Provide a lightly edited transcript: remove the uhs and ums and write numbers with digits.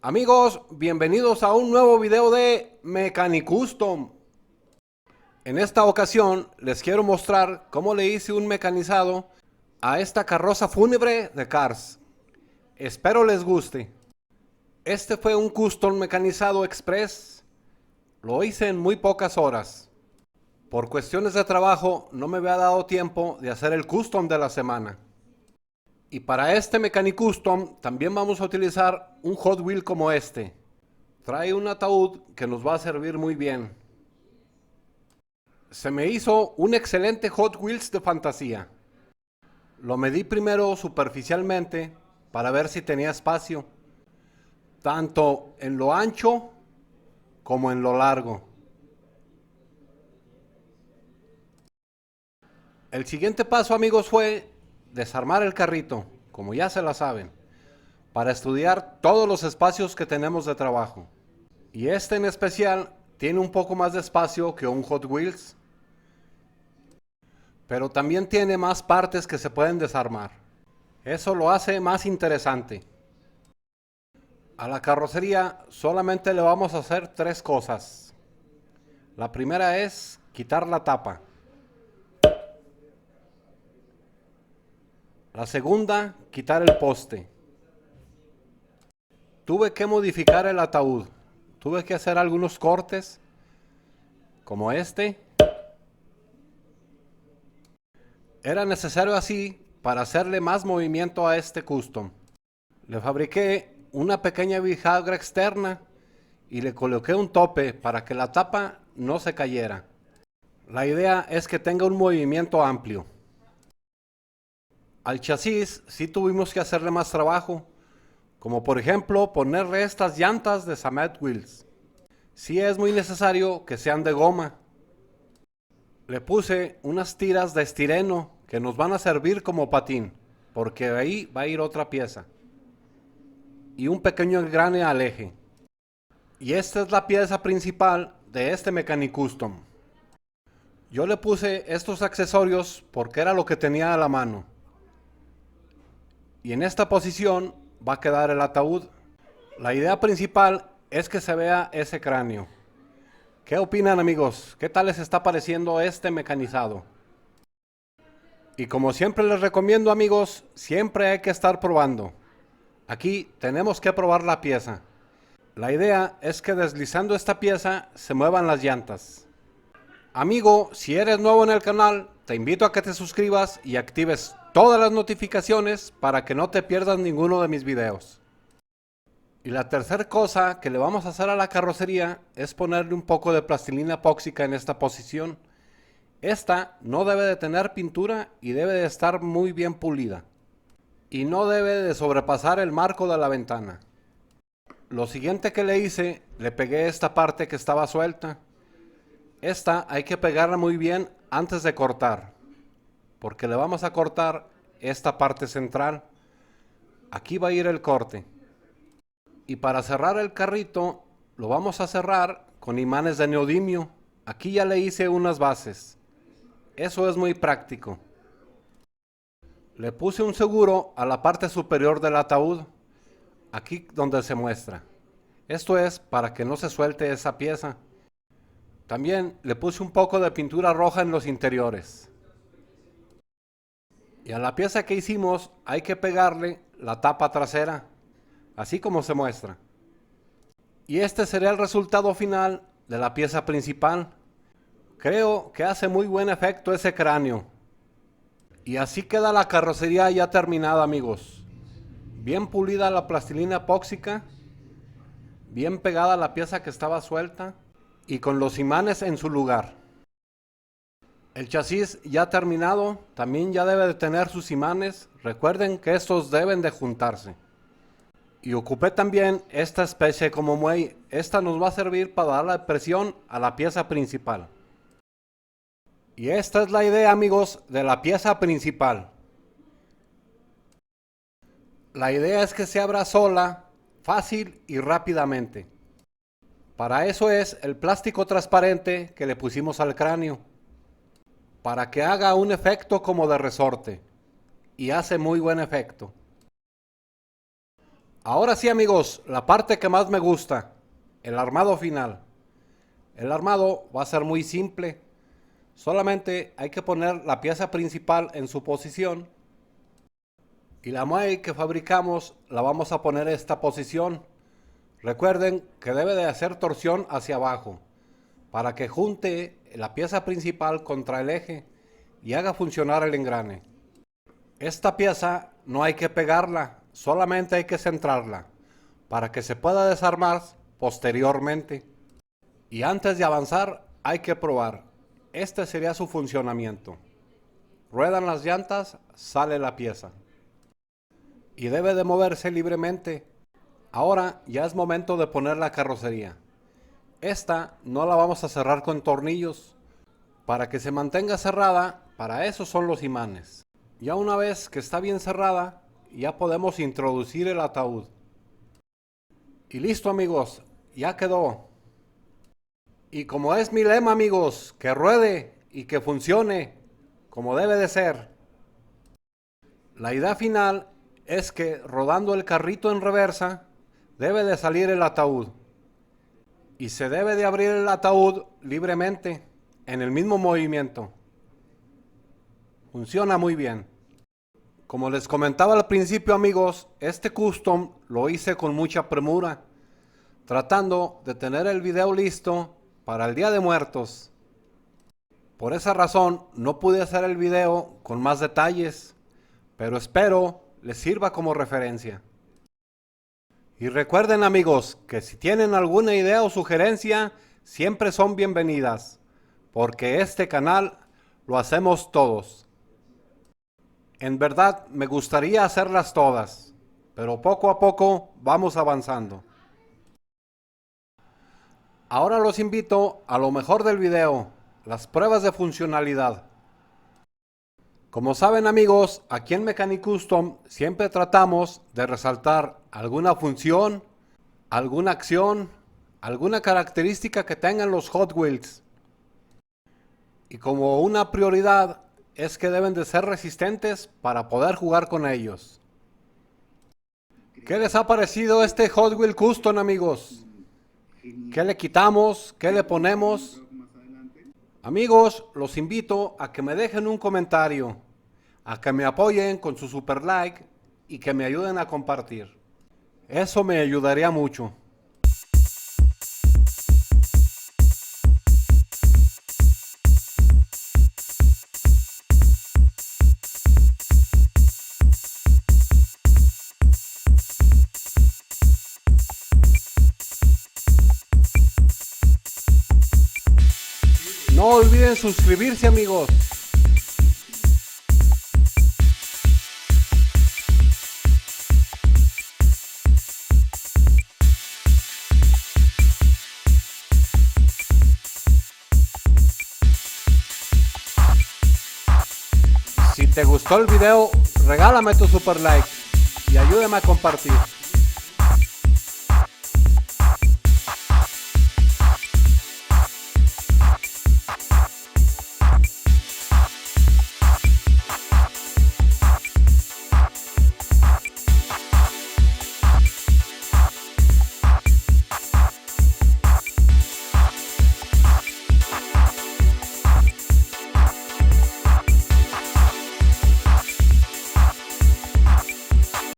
Amigos, bienvenidos a un nuevo video de Mecanicustom. En esta ocasión les quiero mostrar cómo le hice un mecanizado a esta carroza fúnebre de Cars. Espero les guste. Este fue un custom mecanizado express. Lo hice en muy pocas horas. Por cuestiones de trabajo no me había dado tiempo de hacer el custom de la semana. Y para este Mecanicustom también vamos a utilizar un Hot Wheel como este. Trae un ataúd que nos va a servir muy bien. Se me hizo un excelente Hot Wheels de fantasía. Lo medí primero superficialmente para ver si tenía espacio, tanto en lo ancho como en lo largo. El siguiente paso, amigos, fue desarmar el carrito, como ya se la saben, para estudiar todos los espacios que tenemos de trabajo. Y este en especial tiene un poco más de espacio que un Hot Wheels, pero también tiene más partes que se pueden desarmar. Eso lo hace más interesante. A la carrocería solamente le vamos a hacer tres cosas. La primera es quitar la tapa. La segunda, quitar el poste. Tuve que modificar el ataúd. Tuve que hacer algunos cortes, como este. Era necesario así para hacerle más movimiento a este custom. Le fabriqué una pequeña bisagra externa y le coloqué un tope para que la tapa no se cayera. La idea es que tenga un movimiento amplio. Al chasis sí tuvimos que hacerle más trabajo, como por ejemplo ponerle estas llantas de Samet Wheels. Sí es muy necesario que sean de goma. Le puse unas tiras de estireno que nos van a servir como patín, porque de ahí va a ir otra pieza. Y un pequeño engrane al eje. Y esta es la pieza principal de este Mecanicustom. Yo le puse estos accesorios porque era lo que tenía a la mano. Y en esta posición va a quedar el ataúd. La idea principal es que se vea ese cráneo. ¿Qué opinan, amigos? ¿Qué tal les está pareciendo este mecanizado? Y como siempre les recomiendo, amigos, siempre hay que estar probando. Aquí tenemos que probar la pieza. La idea es que deslizando esta pieza se muevan las llantas. Amigo, si eres nuevo en el canal, te invito a que te suscribas y actives todas las notificaciones para que no te pierdas ninguno de mis videos. Y la tercera cosa que le vamos a hacer a la carrocería es ponerle un poco de plastilina epóxica en esta posición. Esta no debe de tener pintura y debe de estar muy bien pulida. Y no debe de sobrepasar el marco de la ventana. Lo siguiente que le hice, le pegué esta parte que estaba suelta. Esta hay que pegarla muy bien antes de cortar, porque le vamos a cortar esta parte central. Aquí va a ir el corte. Y para cerrar el carrito, lo vamos a cerrar con imanes de neodimio. Aquí ya le hice unas bases. Eso es muy práctico. Le puse un seguro a la parte superior del ataúd, aquí donde se muestra. Esto es para que no se suelte esa pieza. También le puse un poco de pintura roja en los interiores. Y a la pieza que hicimos hay que pegarle la tapa trasera, así como se muestra. Y este sería el resultado final de la pieza principal. Creo que hace muy buen efecto ese cráneo. Y así queda la carrocería ya terminada, amigos. Bien pulida la plastilina epóxica, bien pegada la pieza que estaba suelta y con los imanes en su lugar. El chasis ya terminado también ya debe de tener sus imanes. Recuerden que estos deben de juntarse. Y ocupé también esta especie como muelle. Esta nos va a servir para darle presión a la pieza principal. Y esta es la idea, amigos, de la pieza principal. La idea es que se abra sola, fácil y rápidamente. Para eso es el plástico transparente que le pusimos al cráneo, para que haga un efecto como de resorte, y hace muy buen efecto. Ahora sí, amigos, la parte que más me gusta, el armado final. El armado va a ser muy simple. Solamente hay que poner la pieza principal en su posición y la muelle que fabricamos la vamos a poner en esta posición. Recuerden que debe de hacer torsión hacia abajo para que junte la pieza principal contra el eje y haga funcionar el engrane. Esta pieza no hay que pegarla, solamente hay que centrarla para que se pueda desarmar posteriormente. Y antes de avanzar hay que probar. Este sería su funcionamiento. Ruedan las llantas, sale la pieza. Y debe de moverse libremente. Ahora ya es momento de poner la carrocería. Esta no la vamos a cerrar con tornillos. Para que se mantenga cerrada, para eso son los imanes. Ya una vez que está bien cerrada, ya podemos introducir el ataúd. Y listo, amigos, ya quedó. Y como es mi lema, amigos, que ruede y que funcione como debe de ser. La idea final es que rodando el carrito en reversa, debe de salir el ataúd. Y se debe de abrir el ataúd libremente, en el mismo movimiento. Funciona muy bien. Como les comentaba al principio, amigos, este custom lo hice con mucha premura, tratando de tener el video listo para el Día de Muertos. Por esa razón no pude hacer el video con más detalles, pero espero les sirva como referencia. Y recuerden, amigos, que si tienen alguna idea o sugerencia, siempre son bienvenidas, porque este canal lo hacemos todos. En verdad me gustaría hacerlas todas, pero poco a poco vamos avanzando. Ahora los invito a lo mejor del video, las pruebas de funcionalidad. Como saben, amigos, aquí en Mechanic Custom siempre tratamos de resaltar alguna función, alguna acción, alguna característica que tengan los Hot Wheels. Y como una prioridad es que deben de ser resistentes para poder jugar con ellos. ¿Qué les ha parecido este Hot Wheel Custom, amigos? ¿Qué le quitamos? ¿Qué le ponemos? Amigos, los invito a que me dejen un comentario, a que me apoyen con su super like y que me ayuden a compartir. Eso me ayudaría mucho. No olviden suscribirse, amigos. Si te gustó el video, regálame tu super like y ayúdame a compartir.